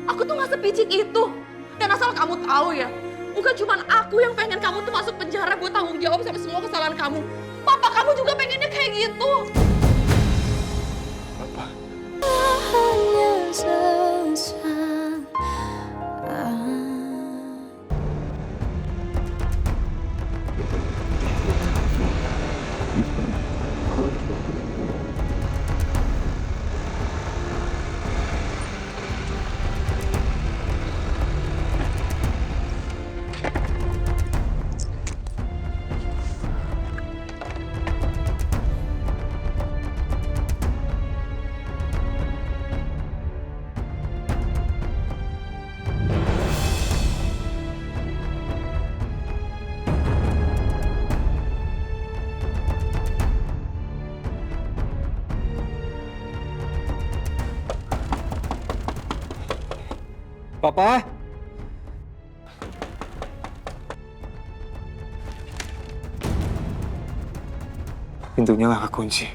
Aku tuh gak sepicik itu. Dan asal kamu tahu ya, bukan cuma aku yang pengen kamu tuh masuk penjara buat tanggung jawab sama semua kesalahan kamu. Papa kamu juga pengennya kayak gitu. Papa. Hanya sesaat. Papa. Pintunya nggak kekunci.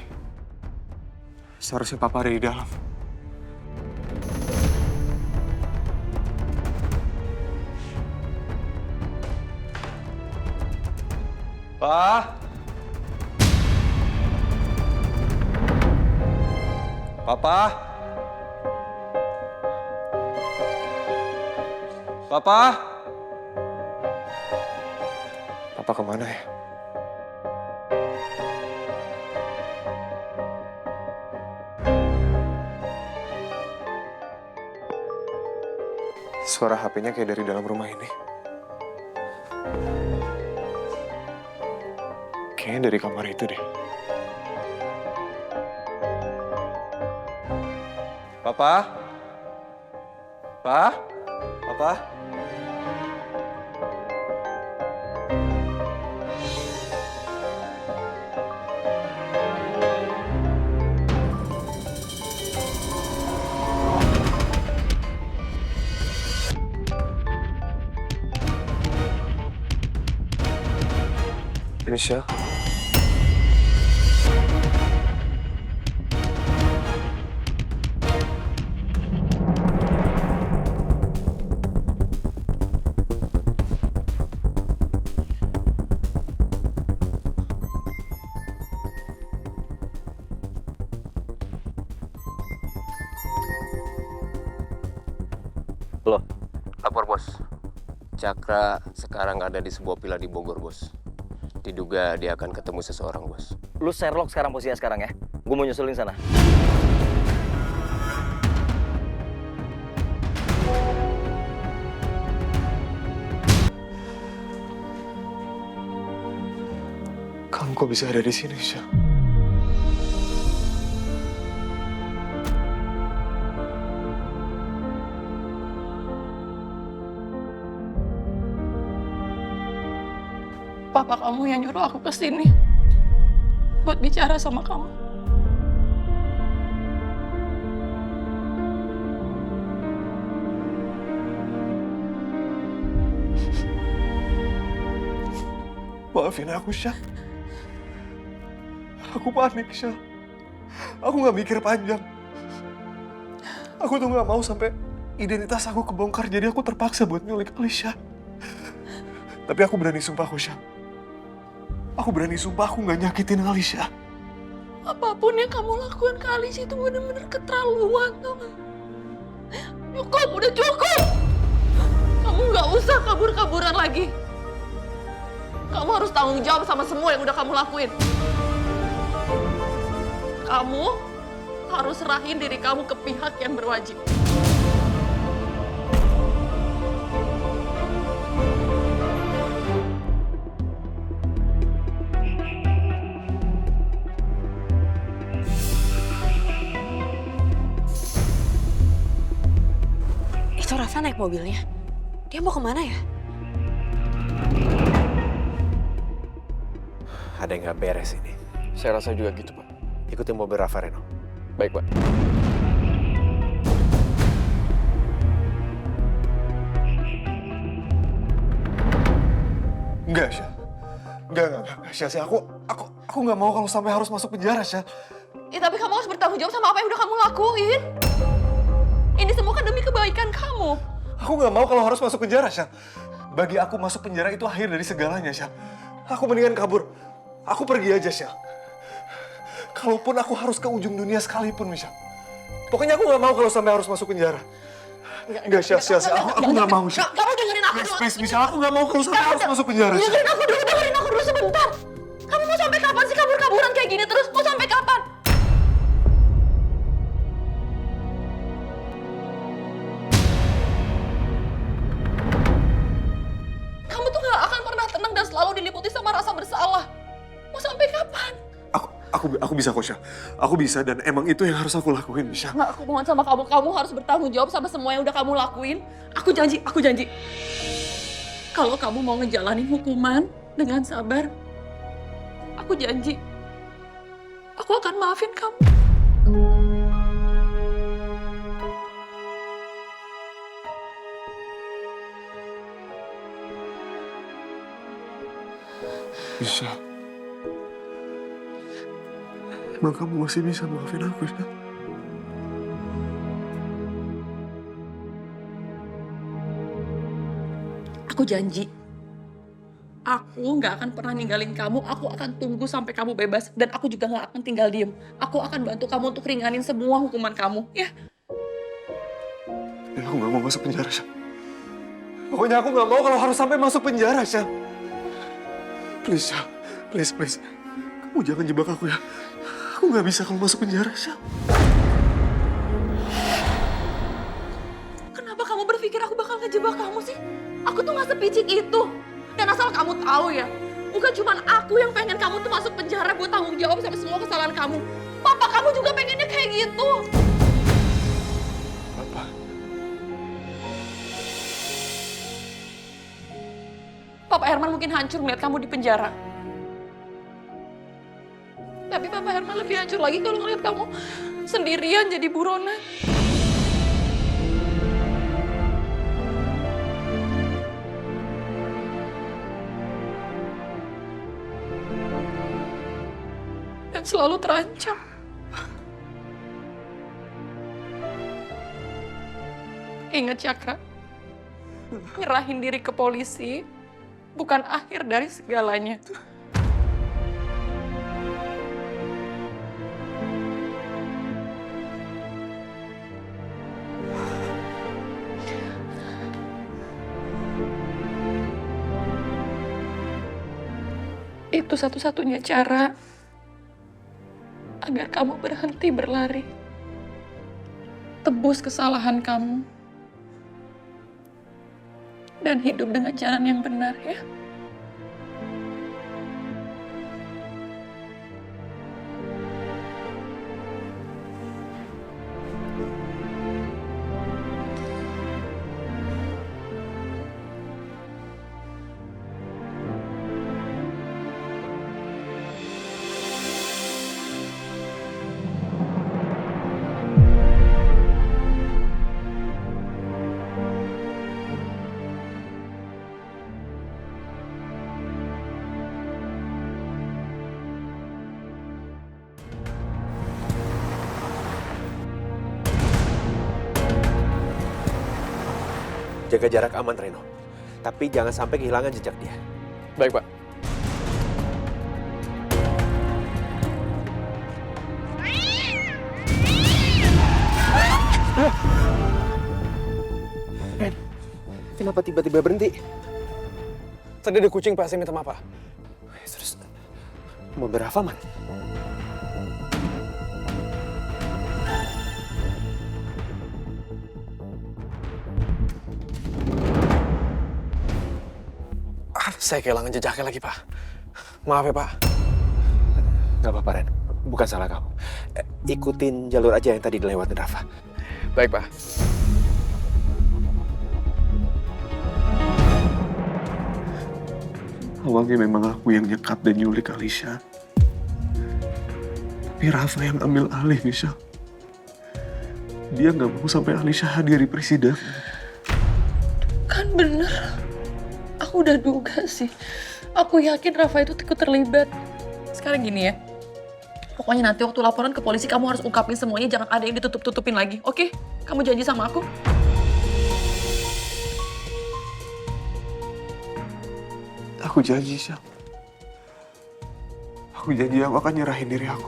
Seharusnya Papa ada di dalam. Pa. Papa. Papa. Papa kemana ya? Suara HP-nya kayak dari dalam rumah ini. Kayaknya dari kamar itu deh. Papa? Pa? Papa? Michelle? Loh, lapor bos. Cakra sekarang ada di sebuah villa di Bogor, bos. Diduga dia akan ketemu seseorang, bos. Lu Sherlock sekarang posisinya sekarang ya. Gue mau nyusulin sana. Kamu kok bisa ada di sini, Michelle? Papa kamu yang nyuruh aku kesini buat bicara sama kamu. Maafin aku, Syah. Aku panik, Syah. Aku nggak mikir panjang. Aku tuh nggak mau sampai identitas aku kebongkar, jadi aku terpaksa buat nyulik Alicia. Tapi aku berani sumpah, Syah. Aku berani sumpah aku nggak nyakitin Alicia. Apapun yang kamu lakukan ke Alicia itu benar-benar keterlaluan, tau gak? Cukup, udah cukup! Kamu nggak usah kabur-kaburan lagi. Kamu harus tanggung jawab sama semua yang udah kamu lakuin. Kamu harus serahin diri kamu ke pihak yang berwajib. Itu Rafa naik mobilnya. Dia mau kemana ya? Ada yang nggak beres ini. Saya rasa juga gitu, Pak. Ikutin mobil Rafa, Reno. Baik, Pak. Enggak, Syah. Enggak, Syah. Aku nggak mau kalau sampai harus masuk penjara, Syah. Ya, tapi kamu harus bertanggung jawab sama apa yang udah kamu lakuin. Ini semua kan demi kebaikan kamu. kamu. Aku nggak mau kalau harus masuk penjara, Syah. Bagi aku masuk penjara itu akhir dari segalanya, Syah. Aku mendingan kabur. Aku pergi aja, Syah. Kalaupun aku harus ke ujung dunia sekalipun, Misha. Pokoknya aku nggak mau kalau sampai harus masuk penjara. Enggak, Syah. Aku nggak mau, Syah. Kamu dengerin aku dulu. Please, Misha. Aku nggak mau kalau sampai harus masuk penjara, Syah. Dengerin aku dulu sebentar. Kamu mau sampai kapan sih kabur-kaburan kayak gini terus? Mau sampai kapan? Kamu tuh gak akan pernah tenang dan selalu diliputi sama rasa bersalah. Mau sampai kapan? Aku bisa kok, Syah. Aku bisa dan emang itu yang harus aku lakuin, Misha. Nggak, aku mohon sama kamu. Kamu harus bertanggung jawab sama semua yang udah kamu lakuin. Aku janji. Kalau kamu mau ngejalanin hukuman dengan sabar, aku janji. Aku akan maafin kamu. Misha. Emang kamu masih bisa maafin aku, Syah? Aku janji. Aku nggak akan pernah ninggalin kamu. Aku akan tunggu sampai kamu bebas. Dan aku juga nggak akan tinggal diem. Aku akan bantu kamu untuk ringanin semua hukuman kamu. Ya? Ya, aku nggak mau masuk penjara, Syah. Pokoknya aku nggak mau kalau harus sampai masuk penjara, Syah. Please, Syah. Please. Kamu jangan jebak aku ya. Aku nggak bisa kalau masuk penjara, Syah. Kenapa kamu berpikir aku bakal ngejebak kamu sih? Aku tuh nggak sepicik itu. Dan asal kamu tahu ya, bukan cuma aku yang pengen kamu tuh masuk penjara buat tanggung jawab sama semua kesalahan kamu. Papa kamu juga pengennya kayak gitu. Papa. Papa Herman mungkin hancur melihat kamu di penjara. Tapi Papa Herman lebih hancur lagi kalau ngeliat kamu sendirian jadi buronan. Dan selalu terancam. Ingat Cakra, nyerahin diri ke polisi bukan akhir dari segalanya. Itu satu-satunya cara agar kamu berhenti berlari. Tebus kesalahan kamu. Dan hidup dengan jalan yang benar ya. Jaga jarak aman, Reno. Tapi jangan sampai kehilangan jejak dia. Baik, Pak. Ren, kenapa tiba-tiba berhenti? Tadi ada kucing, Pak. Saya minta maaf, Pak. Terus, mobil Rafa mana? Saya kehilangan jejaknya lagi, Pak. Maaf ya, Pak. Gak apa-apa, Ren. Bukan salah kamu. Ikutin jalur aja yang tadi dilewatin Rafa. Baik, Pak. Awalnya memang aku yang nyekat dan nyulik Alisha. Tapi Rafa yang ambil alih, Misha. Dia nggak mau sampai Alisha hadir di persidangan. Kan bener. Aku udah duga sih. Aku yakin Rafa itu ikut terlibat. Sekarang gini ya. Pokoknya nanti waktu laporan ke polisi kamu harus ungkapin semuanya. Jangan ada yang ditutup-tutupin lagi. Oke? Kamu janji sama aku? Aku janji, Syam. Aku janji aku akan nyerahin diri aku.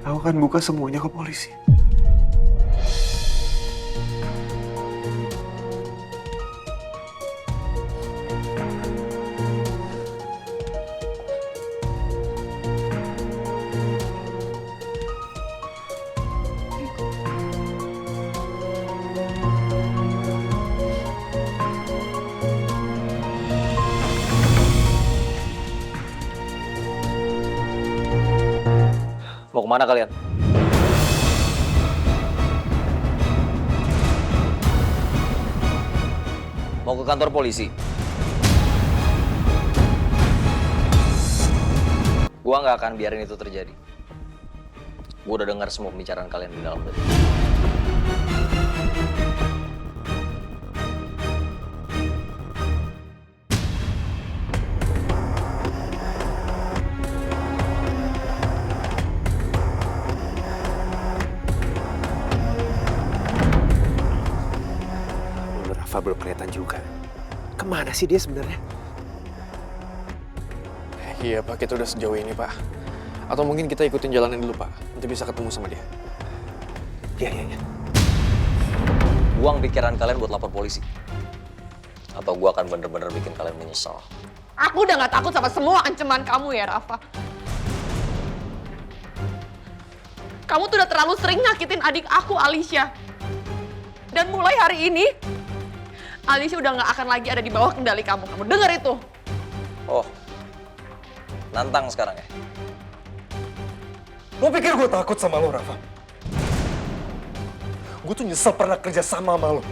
Aku akan buka semuanya ke polisi. Mau kemana kalian? Mau ke kantor polisi? Gua nggak akan biarin itu terjadi. Gua udah dengar semua pembicaraan kalian di dalam tadi. Rafa belum kelihatan juga. Kemana sih dia sebenarnya? Iya Pak, kita udah sejauh ini Pak. Atau mungkin kita ikutin jalannya dulu Pak, nanti bisa ketemu sama dia. Iya. Buang pikiran kalian buat lapor polisi. Atau gua akan bener-bener bikin kalian menyesal. Aku udah gak takut sama semua ancaman kamu ya, Rafa. Kamu tuh udah terlalu sering nyakitin adik aku, Alicia. Dan mulai hari ini, Alicia udah gak akan lagi ada di bawah kendali kamu. Kamu denger itu? Oh, nantang sekarang ya? Lo pikir gue takut sama lo, Rafa? Gue tuh nyesel pernah kerja sama lo.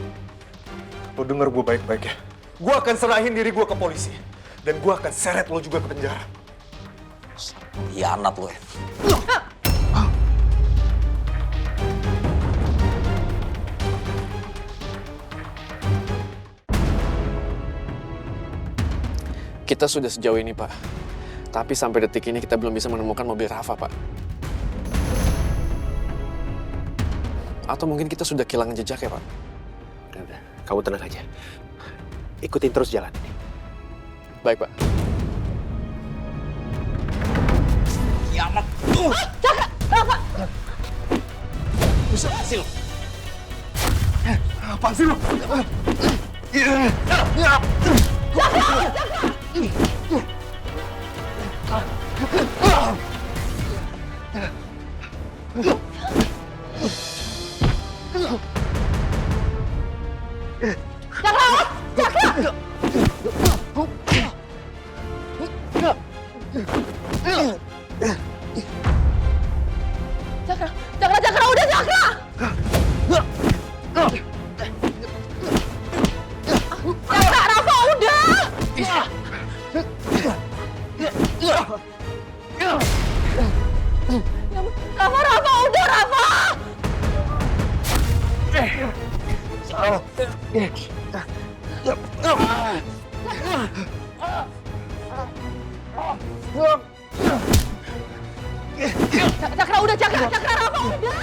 Lo denger gue baik-baik ya. Gue akan serahin diri gue ke polisi. Dan gue akan seret lo juga ke penjara. Hianat lo ya. Kita sudah sejauh ini Pak. Tapi sampai detik ini kita belum bisa menemukan mobil Rafa Pak. Atau mungkin kita sudah kehilangan jejak ya Pak. Udah. Kamu tenang aja. Ikutin terus jalan ini. Baik Pak. Hianat. Jaga! Rafa! Bisa sih lo? Apa sih lo? Jaga, udah Jaga! Jaga, Rafa, udah! Rafa, udah, Rafa! Cakra, udah, Cakra, Rafa, udah!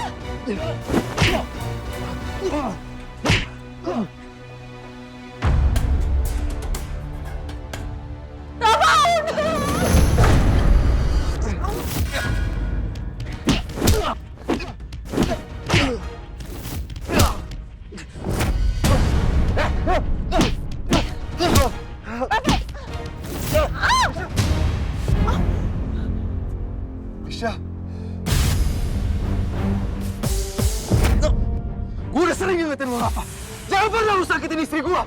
Rafa, Aisyah. Gue udah sering ingetin lo, Rafa. Jangan pernah lu sakitin istri gue.